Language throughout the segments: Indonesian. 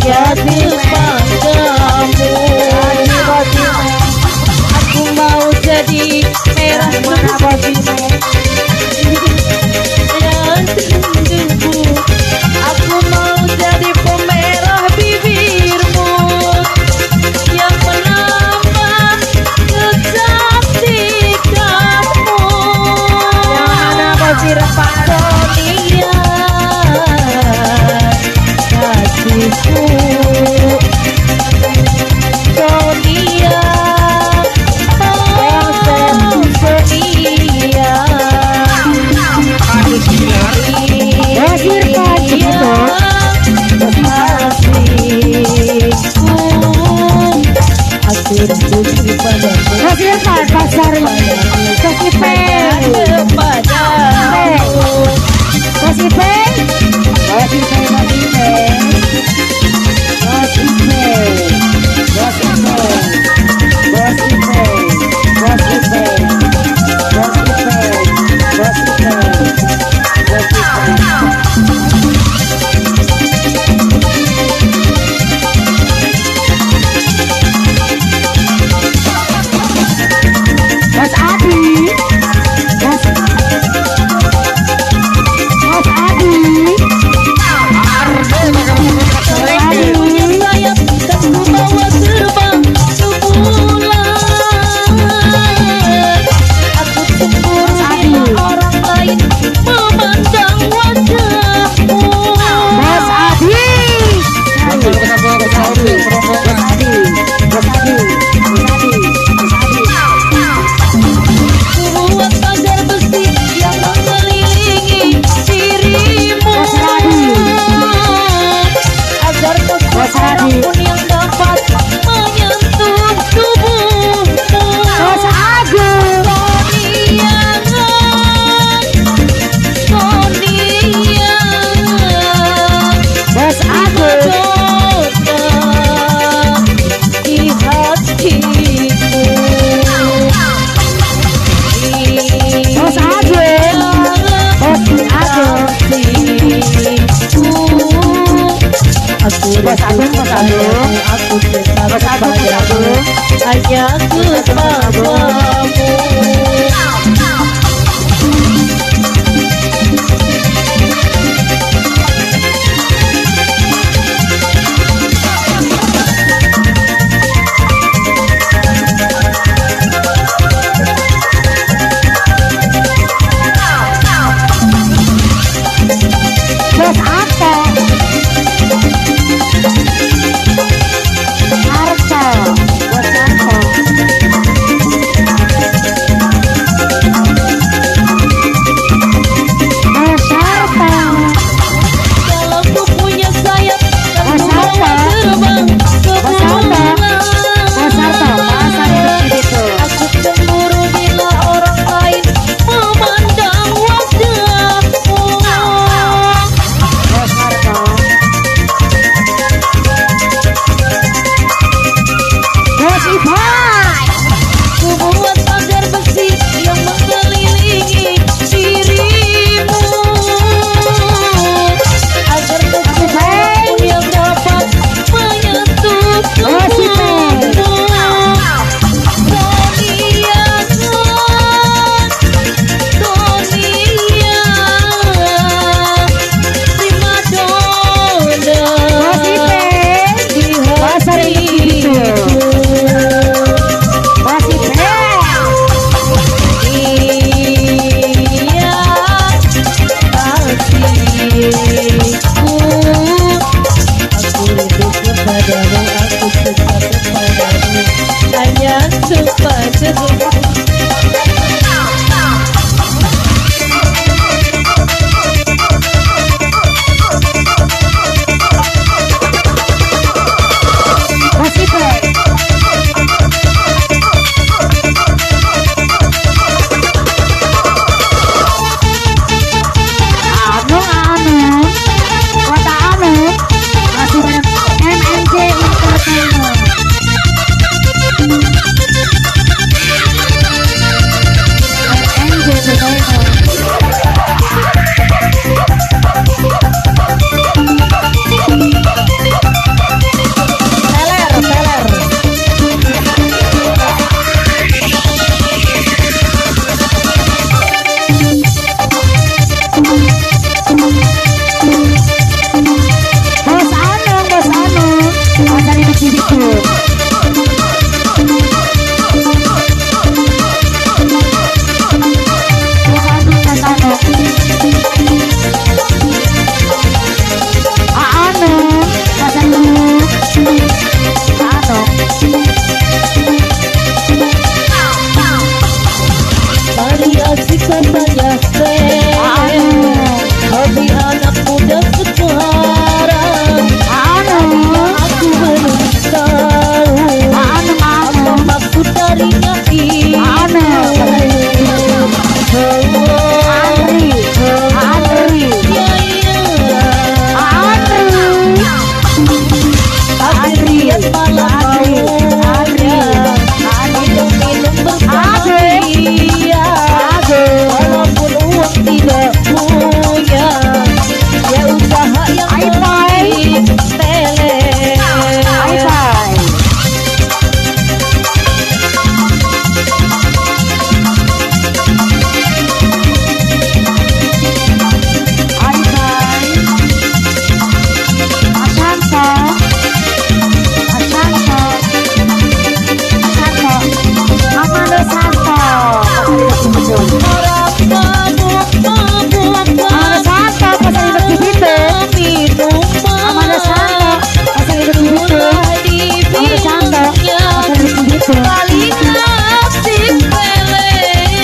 jadi padamu. Aku mau jadi merah Mana baju dan rindumu. Aku mau jadi pemerah bibirmu yang menambah kecantikanmu. yang mana baju Sonia kasihku, Sonia, oh Sonia, Basir Sonia, kasihku, aku rindu padamu. Basir pasar kasih peng Kepadamu. kasih peng kasih peng kasih peng kasih peng kasih peng kasih peng kasih peng kasih peng kasih peng Mas Adi Mas Adi Punya sayap dan ku bawa terbang ke bulan. Aku sempurna bila orang lain memandang wajahmu. Mas Adi Mas Adi Mas Adi Mas Adi Mas Adi Ku buat pagar besi yang mengelilingi dirimu agar tak seorang pun yang dapat menyentuh tubuhmu. Mas Agung Sonia, Sonia, Mas Agung di hatiku. Mas Agung Mas Agung Aku tetap Mas Agung padamu, hanya kepadamu. Mas Ato Arto Mas Arto Mas Arto Kalau ku punya sayap dan Mas ku bawa terbang ke Mas Arto bulan. Mas Arto pasar itu Aku cemburu bila orang lain memandang wajahmu. Mas Arto Mas Ibai Ku buat pagar besi yang mengelilingi dirimu agar tak seorang pun yang dapat menyentuh tubuhmu. Sonia, Sonia, prima donna Mas Ibai di pasar itu hatiku. Mas Ibai Iya, kasihku, aku rindu kepadamu, aku cinta kepadamu, hanya kepadamu. Mas Ibai Anu Kota Anu masih MNC Cibitung. Mari asik katanya hobi anak muda sekarang. Aku belum tahu apa maksud darinya ini. Adrian malam maunya minum-minum bersama dia. Walaupun uang tidak punya, ya usaha yang penting teler. Paling asik peler.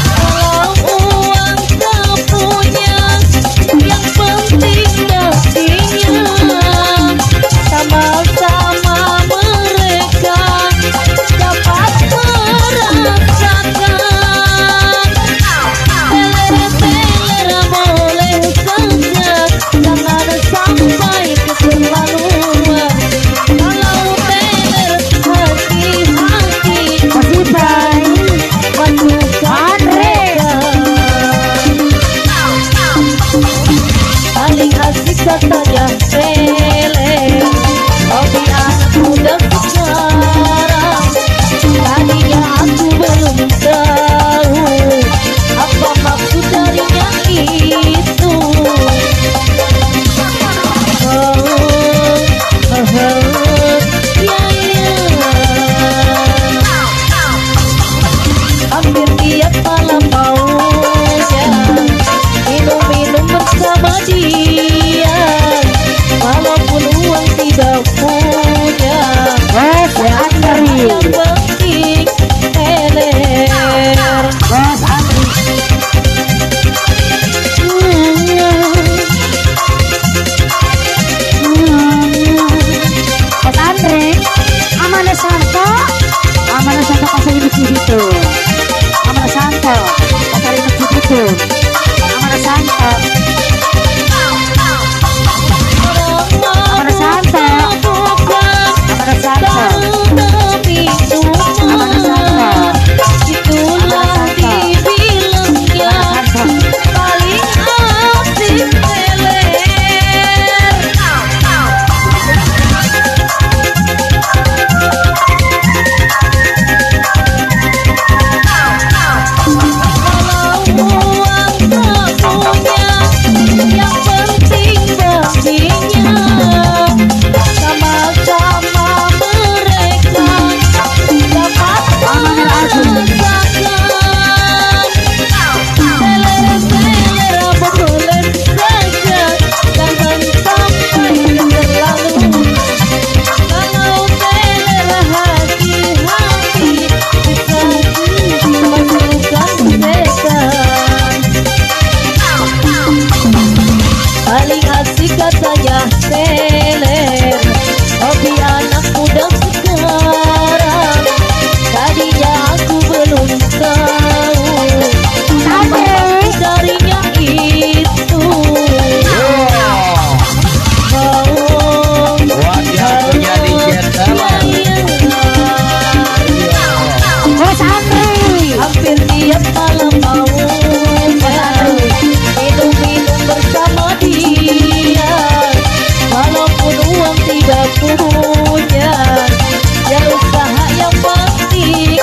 Kalau uang tak punya, yang penting dagingnya. Sama-sama mereka dapat merasakan. Teler boleh saja, jangan sampai keterlaluan. Kalau teler hati-hati, masukkan mereka. Paling asik katanya teler, hobi anak muda sekarang. Tadinya aku belum tahu apa maksud darinya itu. Hampir tiap malam maunya minum-minum bersama dia. Walaupun uang tidak punya, yang penting teler. Amanah Santo pasar induk Cibitung. Amanah Santo pasar induk Cibitung. Amanah Santo. Amanah Santo. Amanah Santo. Amanah Santo. Itulah dibilangnya paling asik teler. Paling asik katanya teler, hobi anak muda sekarang. Tadinya aku belum tahu apa maksud darinya itu. Hampir tiap malam maunya minum-minum bersama dia. Walaupun uang tidak punya, ya usaha yang penting.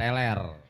teler.